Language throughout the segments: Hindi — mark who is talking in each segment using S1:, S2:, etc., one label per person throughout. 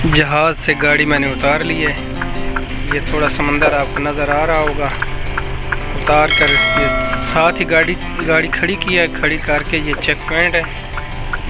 S1: जहाज़ से गाड़ी मैंने उतार ली है। ये थोड़ा समंदर आपको नज़र आ रहा होगा। उतार कर ये साथ ही गाड़ी खड़ी की है। खड़ी करके ये चेक पॉइंट है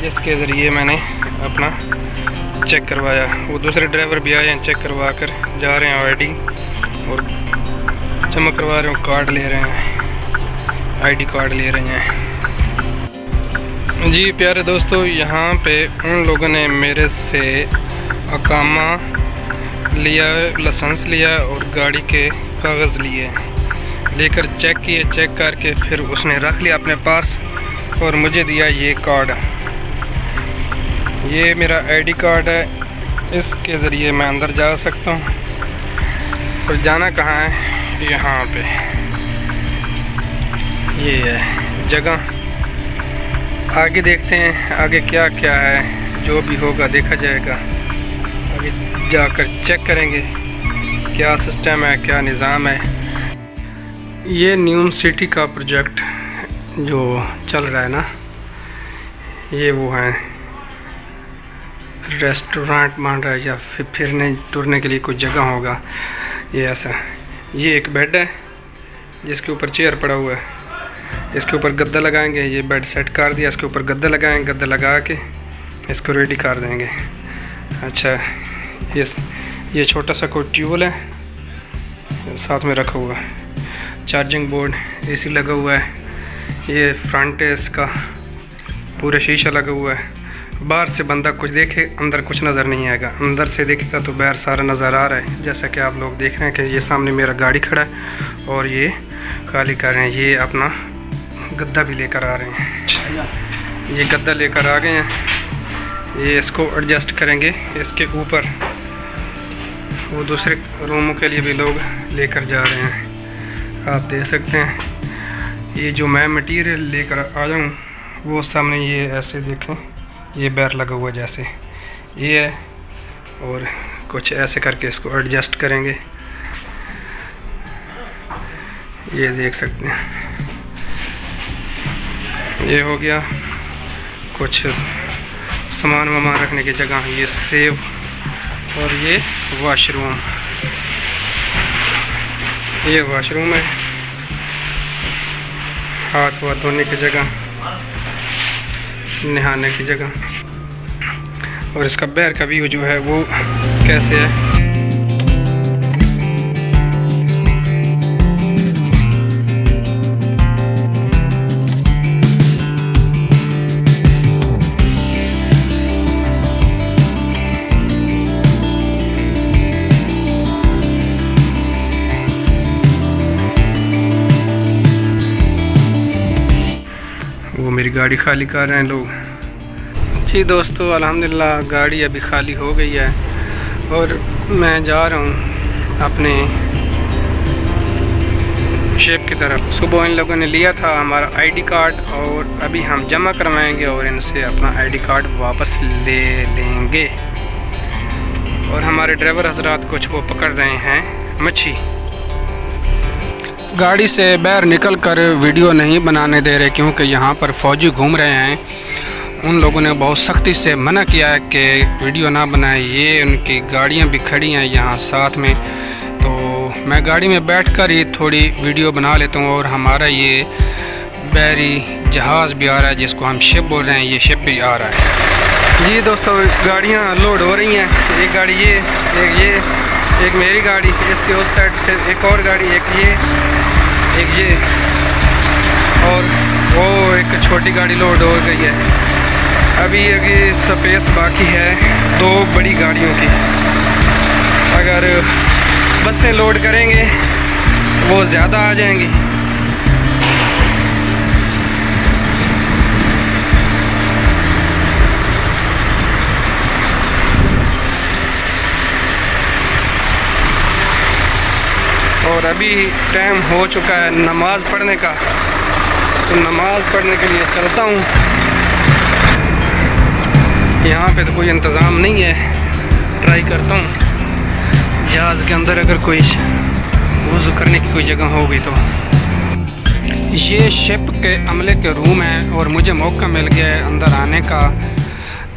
S1: जिसके ज़रिए मैंने अपना चेक करवाया। वो दूसरे ड्राइवर भी आए हैं, चेक करवा कर जा रहे हैं। आईडी और जमा करवा रहे हैं, कार्ड ले रहे हैं, आईडी कार्ड ले रहे हैं। जी प्यारे दोस्तों, यहाँ पे उन लोगों ने मेरे से अकामा लिया, लाइसेंस लिया और गाड़ी के कागज़ लिए, लेकर चेक किए। चेक करके फिर उसने रख लिया अपने पास और मुझे दिया ये कार्ड। ये मेरा आईडी कार्ड है, इसके ज़रिए मैं अंदर जा सकता हूँ। और जाना कहाँ है? यहाँ पे ये है जगह। आगे देखते हैं आगे क्या क्या है, जो भी होगा देखा जाएगा। आगे जाकर चेक करेंगे क्या सिस्टम है, क्या निज़ाम है। ये न्यू सिटी का प्रोजेक्ट जो चल रहा है ना, ये वो है रेस्टोरेंट मान रहा है या फिर फिरने टुरने के लिए कोई जगह होगा। ये ऐसा, ये एक बेड है जिसके ऊपर चेयर पड़ा हुआ है। इसके ऊपर गद्दा लगाएंगे। ये बेड सेट कर दिया, इसके ऊपर गद्दा लगाएंगे। गद्दा लगा के इसको रेडी कर देंगे। अच्छा, ये छोटा सा कोई ट्यूबवेल है साथ में रखा हुआ है। चार्जिंग बोर्ड, एसी लगा हुआ है। ये फ्रंट है इसका, पूरा शीशा लगा हुआ है। बाहर से बंदा कुछ देखे, अंदर कुछ नज़र नहीं आएगा। अंदर से देखेगा तो बाहर सारा नज़र आ रहा है। जैसा कि आप लोग देख रहे हैं कि ये सामने मेरा गाड़ी खड़ा है और ये खाली कर रहे हैं। ये अपना गद्दा भी लेकर आ रहे हैं। ये गद्दा लेकर आ गए हैं। ये इसको एडजस्ट करेंगे इसके ऊपर। वो दूसरे रूमों के लिए भी लोग लेकर जा रहे हैं, आप देख सकते हैं। ये जो मैं मटेरियल लेकर आया हूँ वो सामने ये ऐसे देखें, ये बैर लगा हुआ जैसे ये है, और कुछ ऐसे करके इसको एडजस्ट करेंगे। ये देख सकते हैं, ये हो गया कुछ सामान वामान रखने की जगह। ये सेव और ये वॉशरूम, ये वॉशरूम है, हाथ वाथ धोने की जगह, नहाने की जगह। और इसका बाहर का व्यू जो है वो कैसे है। वो मेरी गाड़ी खाली कर रहे हैं लोग। जी दोस्तों, अल्हम्दुलिल्लाह गाड़ी अभी खाली हो गई है और मैं जा रहा हूँ अपने शिप की तरफ। सुबह इन लोगों ने लिया था हमारा आईडी कार्ड और अभी हम जमा करवाएंगे और इनसे अपना आईडी कार्ड वापस ले लेंगे। और हमारे ड्राइवर हजरात कुछ वो पकड़ रहे हैं मच्छी। गाड़ी से बाहर निकल कर वीडियो नहीं बनाने दे रहे क्योंकि यहाँ पर फ़ौजी घूम रहे हैं। उन लोगों ने बहुत सख्ती से मना किया है कि वीडियो ना बनाएं। ये उनकी गाड़ियाँ भी खड़ी हैं यहाँ साथ में, तो मैं गाड़ी में बैठकर ही थोड़ी वीडियो बना लेता हूँ। और हमारा ये बहरी जहाज़ भी आ रहा है जिसको हम शिप बोल रहे हैं, ये शिप भी आ रहा है। जी दोस्तों, गाड़ियाँ लोड हो रही हैं। एक गाड़ी ये, एक मेरी गाड़ी, इसके उस साइड से एक और गाड़ी, एक ये और वो एक छोटी गाड़ी लोड हो गई है। अभी स्पेस बाकी है 2 बड़ी गाड़ियों की। अगर बसें लोड करेंगे वो ज़्यादा आ जाएंगी। और अभी टाइम हो चुका है नमाज़ पढ़ने का, तो नमाज़ पढ़ने के लिए चलता हूँ। यहाँ पे तो कोई इंतज़ाम नहीं है, ट्राई करता हूँ जहाज़ के अंदर अगर कोई वज़ू करने की कोई जगह होगी तो। ये शिप के अमले के रूम है और मुझे मौका मिल गया है अंदर आने का।